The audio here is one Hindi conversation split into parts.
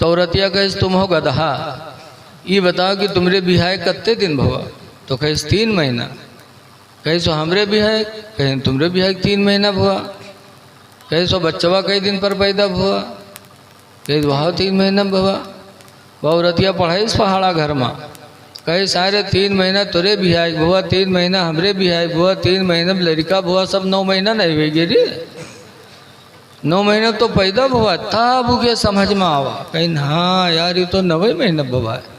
तो औरतिया कहे तुम हो गधा, ये बताओ कि तुमरे बिहाय कत्ते दिन भवा? तो कहे 3 महीना। कहे सो हमरे बिहाय? कहे तुमरे बिहाय 3 महीना भवा। कहे सो बच्चवा कई दिन पर पैदा भवा? कहे वहाँ 3 महीना भवा। वह औरतिया पढ़ाई पहाड़ा घर में। कहे सारे 3 महीना तुरे बिहाय भुआ, 3 महीना हमरे बिहाय भुआ, 3 महीना लड़का भुआ, सब 9 महीना नहीं हुए रे। 9 महीना तो पैदा भुआ तब उके समझ में आवा। कहीं हाँ यार ये तो 9 महीना भुआ है।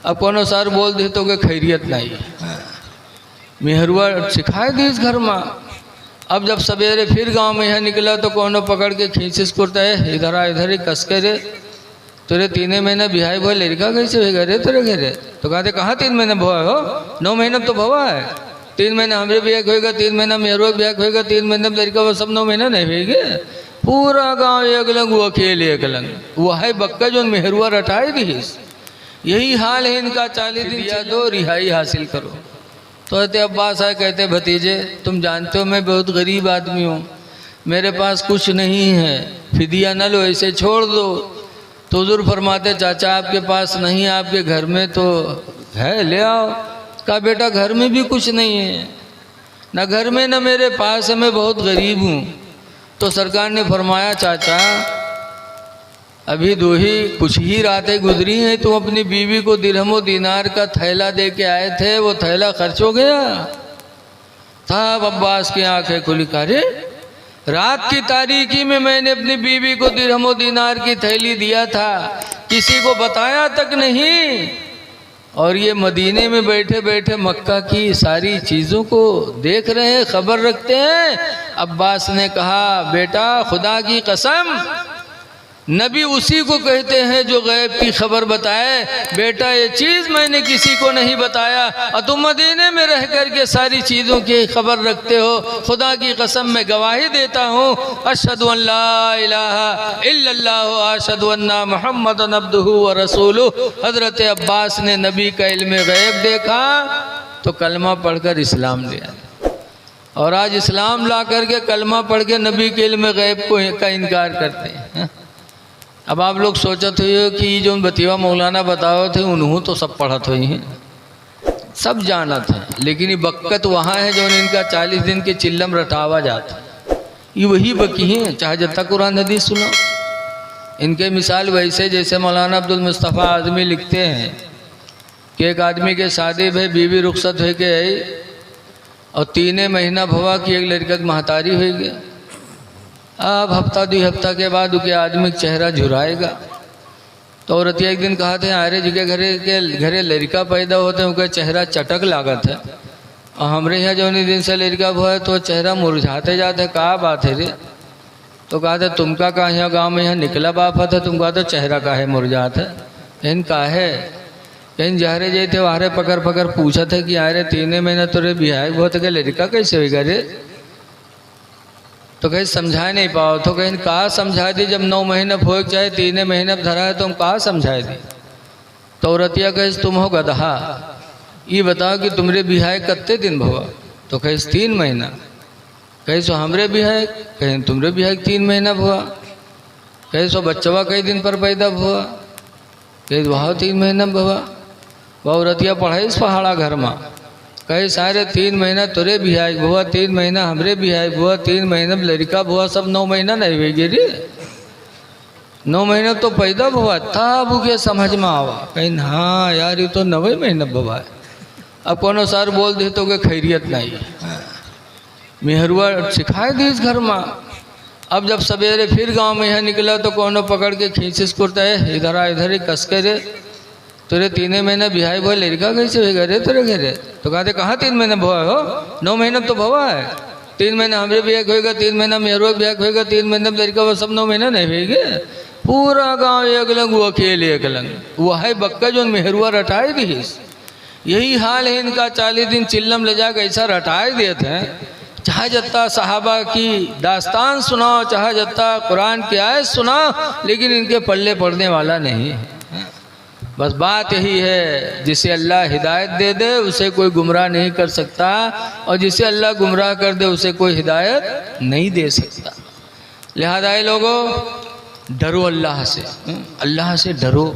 अब कोनो सार बोल दे तो के खैरियत नहीं, मेहरुआ सिखाए दी इस घर में। अब जब सवेरे फिर गांव में यहाँ निकला तो कोनो पकड़ के खींचिस कुर्ता है, इधर आ इधर ही कस के रे तेरे 3 महीना बिहाय भुआ, लड़का कैसे होगा रे तेरे घरे? तो कहते कहाँ 3 महीना भुआ हो? 9 महीना तो भुआ है। 3 महीना हमरे बिहाय होगा, 3 महीना मेहरुआ बिहाय होगा, 3 महीना लड़का वो सब 9 महीना नहीं होगे। पूरा गाँव एक लंग वो अकेले एक लंग वो है बक्का जो मेहरुआ रटाए दी। यही हाल है इनका। 40 दिन दिया दो रिहाई हासिल करो। तो कहते अब्बास आए, कहते भतीजे तुम जानते हो मैं बहुत गरीब आदमी हूँ, मेरे पास कुछ नहीं है, फिदिया न लो, ऐसे छोड़ दो। तो हुज़ूर फरमाते चाचा आपके पास नहीं, आपके घर में तो है, ले आओ। कहा बेटा घर में भी कुछ नहीं है, ना घर में ना मेरे पास है, मैं बहुत गरीब हूँ। तो सरकार ने फरमाया चाचा अभी कुछ ही रातें गुजरी हैं, तुम अपनी बीवी को दिरहमो दीनार का थैला दे के आए थे, वो थैला खर्च हो गया। तब अब्बास की आंखें खुली, अरे रात की तारीकी में मैंने अपनी बीवी को दिरहमो दीनार की थैली दिया था, किसी को बताया तक नहीं। और ये मदीने में बैठे बैठे मक्का की सारी चीज़ों को देख रहे हैं, खबर रखते हैं। अब्बास ने कहा बेटा खुदा की कसम नबी उसी को कहते हैं जो गैब की खबर बताए। बेटा ये चीज़ मैंने किसी को नहीं बताया और तुम मदीने में रह कर के सारी चीज़ों की खबर रखते हो। खुदा की कसम मैं गवाही देता हूँ, अशहदु अन ला इलाहा इल्लल्लाह व अशहदु अन्ना मुहम्मदन अब्दुहु व रसूलुहु। हज़रत अब्बास ने नबी का इल्म गैब देखा तो कलमा पढ़कर इस्लाम लिया, और आज इस्लाम ला करके कलमा पढ़ के नबी के इल्म गैब का इनकार करते हैं। अब आप लोग सोचते हो कि जो बतीवा मौलाना बताओ थे उन्हों तो सब पढ़त हुई हैं, सब जानत हैं, लेकिन ये बक्कत वहाँ है जो इनका 40 दिन के चिल्लम रटावा जाता है। ये वही बकी हैं, चाहे जत्ता कुरान हदीस सुनो। इनके मिसाल वैसे जैसे मौलाना अब्दुल मुस्तफ़ा आज़मी लिखते हैं कि एक आदमी के शादी भाई बीवी रुखसत हो के आई और 3 महीना भवा की एक लड़का की महतारी हो गया। अब हफ्ता 2 हफ्ता के बाद उनके आदमी का चेहरा झुराएगा। तो औरतिया एक दिन कहा थे अरे जी के घरे लड़का पैदा होते हैं उनका चेहरा चटक लागत है, और हमारे यहाँ जो दिन से लड़का हुआ है तो चेहरा मुरझाते जाते। कहा बात है रे? तो कहा था तुमका कहा यहाँ गाँव में यहाँ निकला बाप था, तुम कहा तो चेहरा का है मुरझात है। कहीं कहा है कहीं जहरे जे थे वहारे पकड़ पकड़ पूछा था कि अरे 3 महीना तुरे बिहाय बहुत है, लड़का कैसे होगा रे? तो कहीं समझा नहीं पाओ। तो कहीं कहा समझा दी, जब 9 महीने भोग जाए 3 महीने धरा है तो हम कहा समझा दी। तो औरतिया कहे तुम हो गधा, ये बताओ कि तुमरे बिहाय कत्ते दिन भवा? तो कहे 3 महीना। कहे सो हमरे बिहाय? कहे तुमरे बिहाय 3 महीना भुआ। कहे सो बच्चवा कई दिन पर पैदा भुआ? कहे वहाँ 3 महीना भवा। वह औरतिया पढ़ाई पहाड़ा घर में। कहे सारे 3 महीना तुरे बिहाय भुआ, 3 महीना हमरे बिहाय भुआ, 3 महीना लड़का भुआ, सब 9 महीना नहीं हुए रे। 9 महीना तो पैदा भुआ तब उके समझ में आवा। कहीं हाँ यार ये तो 9 महीना भुआ है। अब कोनो सार बोल दे तो के खैरियत नहीं, मेहरुआ सिखाए दी इस घर में। अब जब सवेरे फिर गांव में यहाँ निकला तो कोनो पकड़ के खींचिस कुर्ता है, इधर आ इधर ही कस के रे तेरे 3 महीना बिहाय भुआ, लड़का कैसे होगा रे तेरे घरे? तो कहते कहाँ 3 महीना भुआ हो? 9 महीना तो भुआ है। 3 महीना हमरे बिहाय होगा, 3 महीना मेहरुआ बिहाय होगा, 3 महीना लड़का वो सब 9 महीना नहीं होगे। पूरा गाँव एक लंग वो अकेले एक लंग वो है बक्का जो मेहरुआ रटाए दी। यही हाल है इनका। 40 दिन चिल्लम ले जाकर ऐसा रटाए देते हैं, चाहे जत्ता सहाबा की दास्तान सुनाओ, चाहे जत्ता कुरान की आयत सुनाओ, लेकिन इनके पल्ले पड़ने वाला नहीं है। बस बात यही है, जिसे अल्लाह हिदायत दे दे उसे कोई गुमराह नहीं कर सकता, और जिसे अल्लाह गुमराह कर दे उसे कोई हिदायत नहीं दे सकता। लिहाजा लोगों डरो अल्लाह से, अल्लाह से डरो,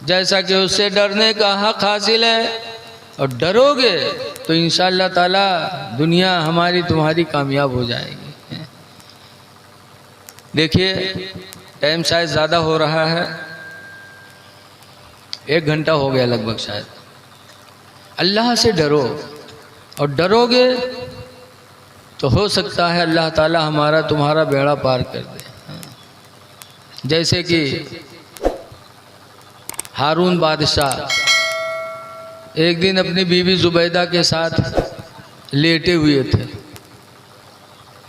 जैसा कि उससे डरने का हक हासिल है। और डरोगे तो इंशाअल्लाह ताला दुनिया हमारी तुम्हारी कामयाब हो जाएगी। देखिए टाइम शायद ज़्यादा हो रहा है, 1 घंटा हो गया लगभग शायद। अल्लाह से डरो, और डरोगे तो हो सकता है अल्लाह ताला हमारा तुम्हारा बेड़ा पार कर दे। जैसे कि हारून बादशाह एक दिन अपनी बीवी जुबैदा के साथ लेटे हुए थे,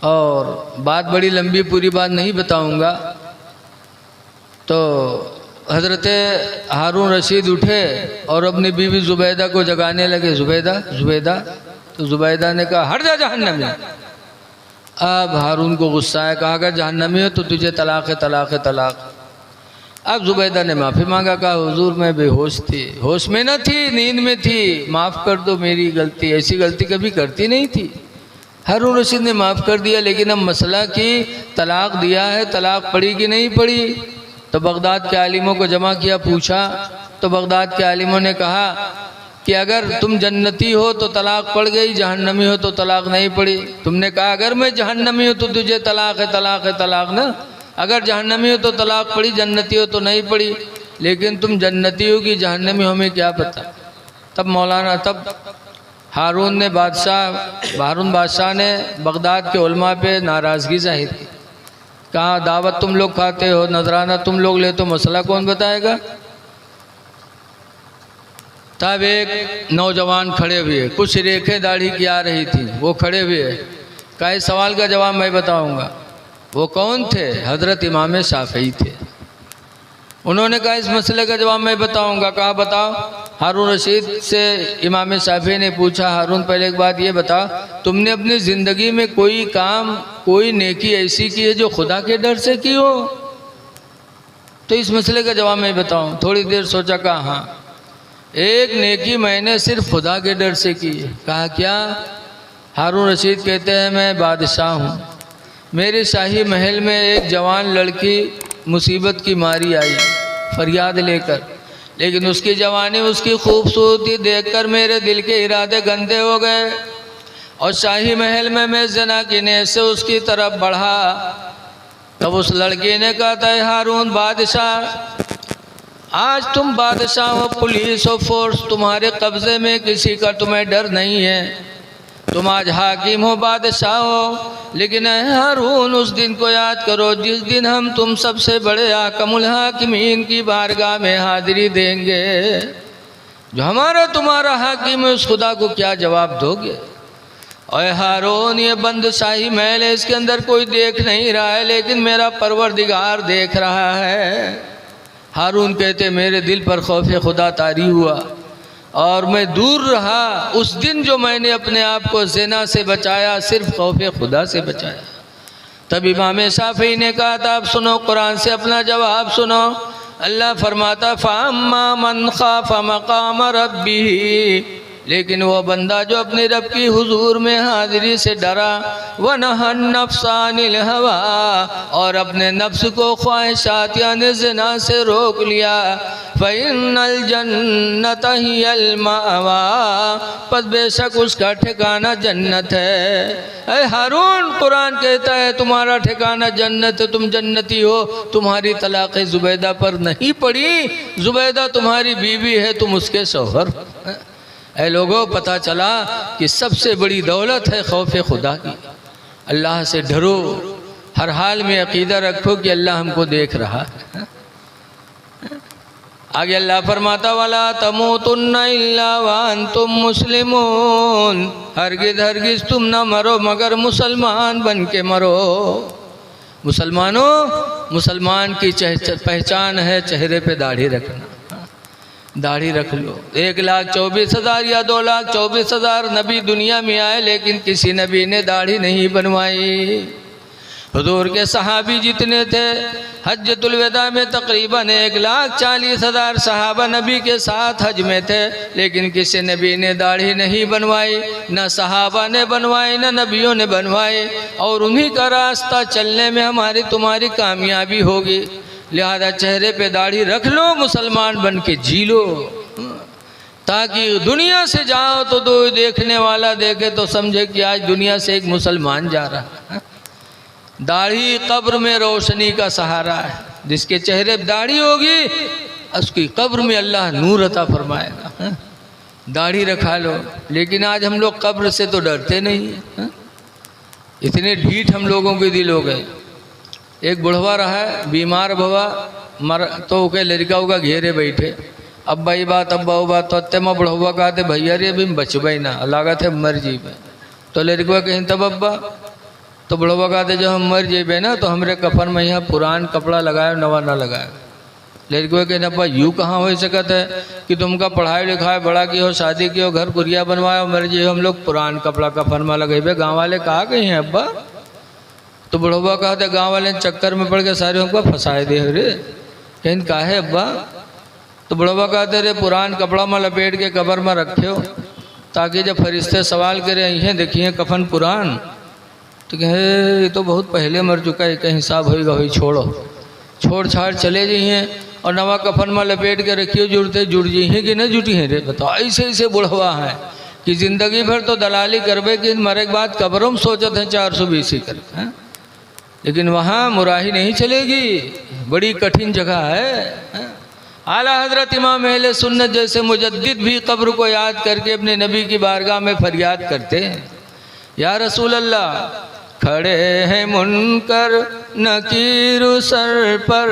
और बात बड़ी लंबी, पूरी बात नहीं बताऊंगा। तो हज़रत हारून रशीद उठे और अपनी बीवी जुबैदा को जगाने लगे, जुबैदा जुबैदा। तो जुबैदा ने कहा हट जा जहन्नमी। अब हारून को गुस्सा है, कहा अगर जहन्नमी हो तो तुझे तलाक है, तलाक है, तलाक। अब जुबैदा ने माफ़ी मांगा, कहा हुजूर मैं बेहोश थी, होश में न थी, नींद में थी, माफ़ कर दो मेरी गलती, ऐसी गलती कभी करती नहीं थी। हारून रशीद ने माफ़ कर दिया, लेकिन अब मसला कि तलाक दिया है, तलाक पड़ी कि नहीं पड़ी। तो बगदाद के आलिमों को जमा किया, पूछा, तो बगदाद के आलिमों ने कहा कि अगर तुम जन्नती हो तो तलाक पड़ गई, जहन्नमी हो तो तलाक नहीं पड़ी। तुमने कहा अगर मैं जहन्नमी हो तो तुझे तलाक है, तलाक है, तलाक ना, अगर जहन्नमी हो तो तलाक पड़ी, जन्नती हो तो नहीं पड़ी। लेकिन तुम जन्नती हो कि जहन्नमी हो हमें क्या पता। तब हारून बादशाह ने बगदाद के उलमा पे नाराज़गी जाहिर की। कहा दावत तुम लोग खाते हो, नजराना तुम लोग ले, तो मसला कौन बताएगा। तब एक नौजवान खड़े हुए, कुछ रेखें दाढ़ी की आ रही थी, वो खड़े हुए, कहा इस सवाल का जवाब मैं बताऊंगा। वो कौन थे? हज़रत इमाम शाफ़ी थे। उन्होंने कहा इस मसले का जवाब मैं बताऊंगा। कहा बताओ। हारून रशीद से इमाम शाफ़ी ने पूछा, हारून पहले एक बात ये बता, तुमने अपनी ज़िंदगी में कोई काम, कोई नेकी ऐसी की है जो खुदा के डर से की हो? तो इस मसले का जवाब मैं बताऊं। थोड़ी देर सोचा, कहा हाँ, एक नेकी मैंने सिर्फ खुदा के डर से की है। कहा क्या? हारून रशीद कहते हैं मैं बादशाह हूँ, मेरे शाही महल में एक जवान लड़की मुसीबत की मारी आई फरियाद लेकर, लेकिन उसकी जवानी, उसकी खूबसूरती देखकर मेरे दिल के इरादे गंदे हो गए, और शाही महल में मैं ज़िना की नीयत से उसकी तरफ बढ़ा। तब उस लड़की ने कहा था हारून बादशाह, आज तुम बादशाह हो, पुलिस और फोर्स तुम्हारे कब्ज़े में, किसी का तुम्हें डर नहीं है, तुम आज हाकिम हो, बादशाह हो। लेकिन हारून उस दिन को याद करो जिस दिन हम तुम सबसे बड़े हाकिमुल हाकिमीन की बारगाह में हाजिरी देंगे। जो हमारा तुम्हारा हाकिम है उस खुदा को क्या जवाब दोगे? और हारून ये बंद शाही महल है, इसके अंदर कोई देख नहीं रहा है, लेकिन मेरा परवरदिगार देख रहा है। हारून कहते मेरे दिल पर खौफ खुदा तारी हुआ और मैं दूर रहा। उस दिन जो मैंने अपने आप को ज़िना से बचाया, सिर्फ खौफ खुदा से बचाया। तब इमाम शाफ़ी ने कहा था, अब सुनो, कुरान से अपना जवाब सुनो। अल्लाह फरमाता फ़अम्मा मन ख़ाफ़ मक़ाम रब्बिही, लेकिन वो बंदा जो अपने रब की हुजूर में हाजिरी से डरा, व नहन नफ्स अनिल हवा, और अपने नफ्स को ख्वाहिशात यानी ज़िना से रोक लिया, फ़इन्नल जन्नत हियल मावा, पस बेशक उसका ठिकाना जन्नत है। ऐ हारून, कुरान कहता है तुम्हारा ठिकाना जन्नत है, तुम जन्नती हो। तुम्हारी तलाक़ जुबैदा पर नहीं पड़ी, जुबैदा तुम्हारी बीवी है, तुम उसके शौहर। ऐ लोगों, पता चला कि सबसे बड़ी दौलत है खौफ खुदा की। अल्लाह से डरो, हर हाल में अक़ीदा रखो कि अल्लाह हमको देख रहा है। आगे अल्लाह फरमाता वाला तमूतुन्ना इल्ला व अंतुम मुस्लिमून, हरगिज़ हरगिज़ तुम न मरो मगर मुसलमान बन के मरो। मुसलमानों, मुसलमान की पहचान है चेहरे पे दाढ़ी रखना। दाढ़ी रख लो। 1,24,000 या 2,24,000 नबी दुनिया में आए, लेकिन किसी नबी ने दाढ़ी नहीं बनवाई। हुजूर के सहाबी जितने थे, हज्जतुल विदा में तकरीबन 1,40,000 सहाबा नबी के साथ हज में थे, लेकिन किसी नबी ने दाढ़ी नहीं बनवाई, न सहाबा ने बनवाई, न नबियों ने बनवाई। और उन्हीं का रास्ता चलने में हमारी तुम्हारी कामयाबी होगी। लिहाजा चेहरे पे दाढ़ी रख लो, मुसलमान बन के जी लो, ताकि दुनिया से जाओ तो दो देखने वाला देखे तो समझे कि आज दुनिया से एक मुसलमान जा रहा है। दाढ़ी कब्र में रोशनी का सहारा है। जिसके चेहरे पे दाढ़ी होगी उसकी कब्र में अल्लाह नूर अता फरमाएगा। दाढ़ी रखा लो। लेकिन आज हम लोग कब्र से तो डरते नहीं हैं, इतने ढीठ हम लोगों के दिल हो गए। एक बुढ़वा रहा है, बीमार भवा मर तो के लड़का होगा घेरे बैठे, अब्बा ये बात अब्बा वो बात, तो अत्ते में बुढ़वा कहते भैया रे अभी बचबई ना, लागत है मर जीबे। तो लड़का कहीं तब अब्बा, तो बुढ़वा कहते जब हम मर जेबे ना तो हमरे कफन में यहाँ पुरान कपड़ा लगाए नवा ना लगाए। लड़के कहने अब्बा यूँ कहाँ हो सकत है कि तुमका पढ़ाई लिखाई बड़ा की हो, शादी की हो, घर पुरिया बनवाए, मर जे हम लोग पुरान कपड़ा कफन में लगेबे। गाँव वाले कहा गए हैं अब्बा? तो बुढ़वा कहते गाँव वाले चक्कर में पड़ के सारे हमको फंसाए दे रे। कहीं काहे अब्बा? तो बुढ़वा कहते रे पुरान कपड़ा में लपेट के कब्र में रखे हो, ताकि जब फरिश्ते सवाल करे यहीं देखिए कफन पुरान, तो कहे ये तो बहुत पहले मर चुका है, कहीं हिसाब होगा वही छोड़ो, छोड़ छाड़ चले जाइए और नवा कफन में लपेट के रखिए, जुड़ते जुड़ जाइए कि नहीं जुटी हैं रे। बताओ ऐसे ऐसे बुढ़वा है कि ज़िंदगी भर तो दलाली करबे कि मरे के बाद कब्रों में सोचते हैं 420 ही कर, लेकिन वहाँ मुराही नहीं चलेगी, बड़ी कठिन जगह है। आला हजरत इमाम अहले सुन्नत जैसे मुजद्दिद भी कब्र को याद करके अपने नबी की बारगाह में फरियाद करते हैं, या रसूल अल्लाह खड़े हैं मुनकर नकीर सर पर,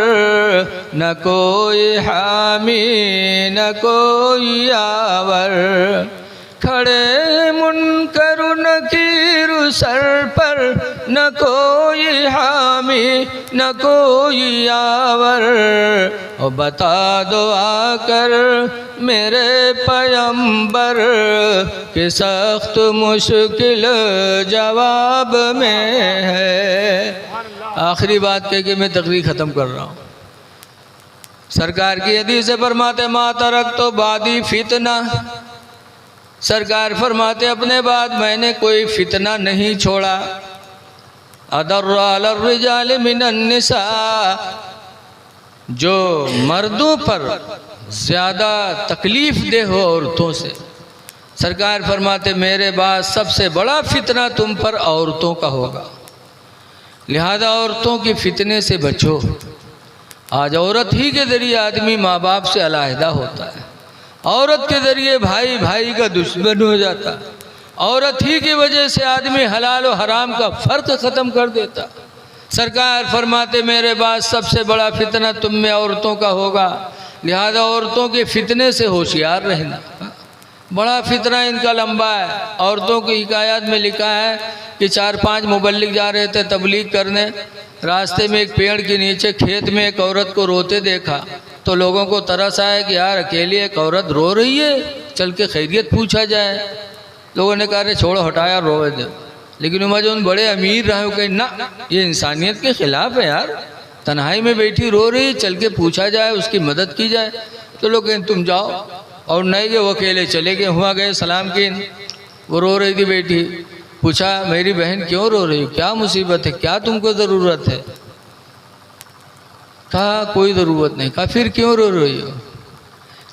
न कोई हामी न कोई आवर। खड़े मुनकर नकीर सर पर, न कोई हामी न कोई आवर। और बता दो आकर मेरे पैगंबर के सख्त मुश्किल जवाब में है। आखिरी बात कह के मैं तकरीर ख़त्म कर रहा हूँ। सरकार की हदीस से फरमाते मा तरक तो बादी फितना, सरकार फरमाते अपने बाद मैंने कोई फितना नहीं छोड़ा। अदर्र अला रिजाल मिनन निसा, जो मर्दों पर ज़्यादा तकलीफ़ दे हो औरतों से। सरकार फरमाते मेरे बाद सबसे बड़ा फितना तुम पर औरतों का होगा, लिहाजा औरतों के फितने से बचो। आज औरत ही के ज़रिए आदमी माँ बाप से अलहदा होता है, औरत के ज़रिए भाई भाई का दुश्मन हो जाता, औरत ही की वजह से आदमी हलाल और हराम का फ़र्क ख़त्म कर देता। सरकार फरमाते मेरे बाद सबसे बड़ा फितना तुम में औरतों का होगा, लिहाजा औरतों के फितने से होशियार रहना। बड़ा फितना इनका लंबा है। औरतों की हिकायत में लिखा है कि 4-5 मुबल्लिग जा रहे थे तबलीग करने, रास्ते में एक पेड़ के नीचे खेत में एक औरत को रोते देखा, तो लोगों को तरस आया कि यार अकेली एक औरत रो रही है, चल के खैरियत पूछा जाए। लोगों ने कहा अरे छोड़ो हटाया रोवे दे, लेकिन उमर जो बड़े अमीर रहे हो कहीं ना, ये इंसानियत के ख़िलाफ़ है यार, तन्हाई में बैठी रो रही, चल के पूछा जाए, उसकी मदद की जाए। तो लोग कहें तुम जाओ, और नहीं गए, वो अकेले चले गए। हुआ गए सलाम की, वो रो रही थी बेटी, पूछा मेरी बहन क्यों रो रही हो, क्या मुसीबत है, क्या तुमको ज़रूरत है? कहा कोई ज़रूरत नहीं। कहा फिर क्यों रो रही हो?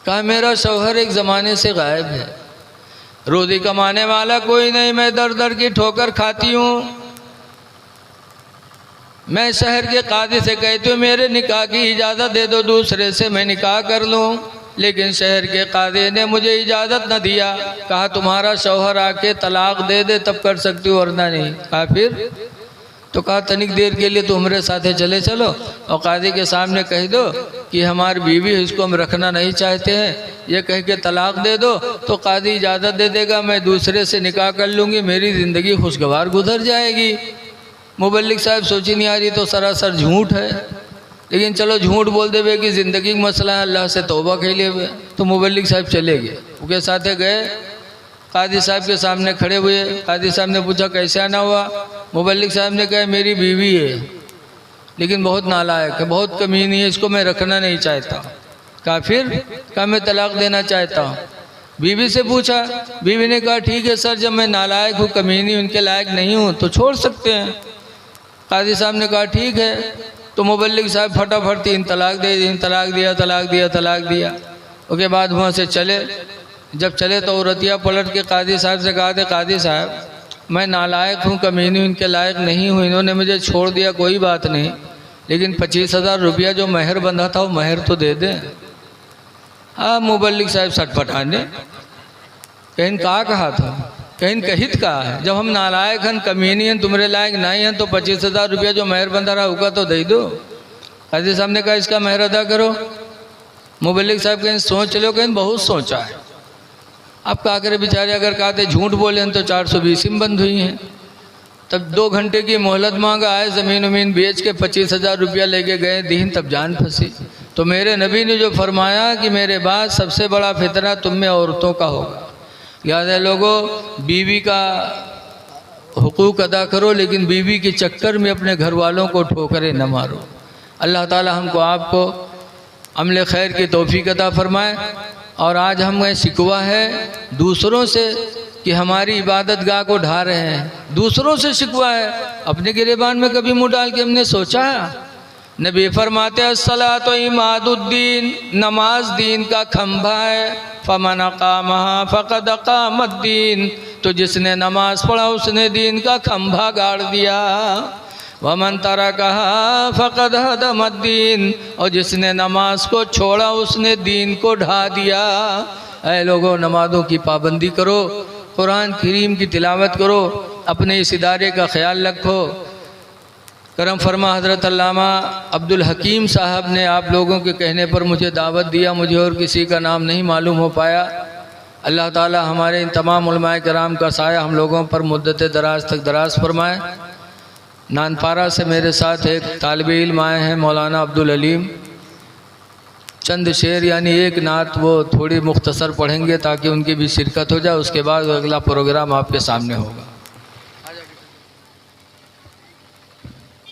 कहा मेरा शौहर एक ज़माने से गायब है, रोज़ी कमाने वाला कोई नहीं, मैं दर दर की ठोकर खाती हूँ। मैं शहर के काजी से कहती हूँ मेरे निकाह की इजाज़त दे दो, दूसरे से मैं निकाह कर लूँ, लेकिन शहर के काजी ने मुझे इजाज़त न दिया। कहा तुम्हारा शौहर आके तलाक दे दे तब कर सकती हो वरना नहीं। कहा फिर? तो कहा तनिक देर के लिए तो हमारे साथ चले चलो और काजी के सामने कह दो कि हमारी बीवी है, इसको हम रखना नहीं चाहते हैं, ये कह के तलाक दे दो, तो काजी इजाज़त दे देगा, मैं दूसरे से निकाह कर लूँगी, मेरी ज़िंदगी खुशगवार गुजर जाएगी। मुबल्लिग साहब सोची नहीं आ रही तो सरासर झूठ है, लेकिन चलो झूठ बोल देवे कि ज़िंदगी का मसला है, अल्लाह से तौबा खेले हुए। तो मुबल्लिग साहब चले गए, उनके साथ गए, काजी साहब के सामने खड़े हुए। काजी साहब ने पूछा कैसे आना हुआ? मुबल्लिग साहब ने कहा मेरी बीवी है लेकिन बहुत नालायक है, बहुत कमीनी है, इसको मैं रखना नहीं चाहता। कहा फिर? कहा मैं तलाक देना चाहता हूँ। बीवी से पूछा, बीवी ने कहा ठीक है सर, जब मैं नालायक हूँ, कमीनी, उनके लायक नहीं हूँ तो छोड़ सकते हैं। काजी साहब ने कहा ठीक है। तो मुबल्लिग साहब फटाफट 3 तलाक दे दी, तलाक दिया। उसके बाद वहाँ से चले। जब चले तो औरतिया पलट के काजी साहब से कहा, काजी साहब मैं नालायक हूँ, कमीनी, उनके लायक नहीं हूँ, इन्होंने मुझे छोड़ दिया, कोई बात नहीं, लेकिन 25,000 रुपया जो महर बंधा था वो महर तो दे दें। हाँ, मुबल्लिग साहब सटपटाने, कहीं कहा था, कहीं कहित कहा है, जब हम नालायक हैं, कमीनी हैं, तुम्हारे लायक नहीं हैं तो 25,000 रुपया जो महर बंधा रहा होगा तो दे दो। काजी साहब ने कहा इसका महर अदा करो। मुबल्लिग साहब कहीं सोच लो, कहीं बहुत सोचा है। अब क्या करें बेचारे, अगर कहते झूठ बोले तो 420 में बंद हुई हैं। तब 2 घंटे की मोहलत मांगा, आए ज़मीन वमीन बेच के 25,000 रुपया लेके गए दीन, तब जान फंसी। तो मेरे नबी ने जो फरमाया कि मेरे बाद सबसे बड़ा फितना तुम में औरतों का होगा। याद है लोगों, बीवी का हुकूक अदा करो, लेकिन बीवी के चक्कर में अपने घर वालों को ठोकरें न मारो। अल्लाह ताला हमको आपको अमल खैर की तौफीक अता फरमाए। और आज हमें शिकवा है दूसरों से कि हमारी इबादत गाह को ढा रहे हैं, दूसरों से शिकवा है, अपने गिरेबान में कभी मुँह डाल के हमने सोचा है? नबी फरमाते अस्सलातु इमादुद्दीन, नमाज दीन का खंभा है, फमन अक़ामहा फ़क़द अक़ामद्दीन, तो जिसने नमाज पढ़ा उसने दीन का खंभा गाड़ दिया। वमन तरकहा फ़क़द हदमद्दीन, और जिसने नमाज को छोड़ा उसने दीन को ढा दिया। ऐ लोगों, नमाज़ों की पाबंदी करो, कुरान करीम की तिलावत करो, अपने इस इदारे का ख्याल रखो। करम फरमा हज़रत अल्लामा अब्दुल हकीम साहब ने आप लोगों के कहने पर मुझे दावत दिया, मुझे और किसी का नाम नहीं मालूम हो पाया। अल्लाह ताला हमारे इन तमाम उलमाए कराम का साया हम लोगों पर मुद्दत दराज तक दराज फरमाए। नानपारा से मेरे साथ एक तालिब इल्म आए हैं मौलाना अब्दुल अलीम, चंद शेर यानी एक नात वो थोड़ी मुख्तसर पढ़ेंगे ताकि उनकी भी शिरकत हो जाए, उसके बाद अगला प्रोग्राम आपके सामने होगा।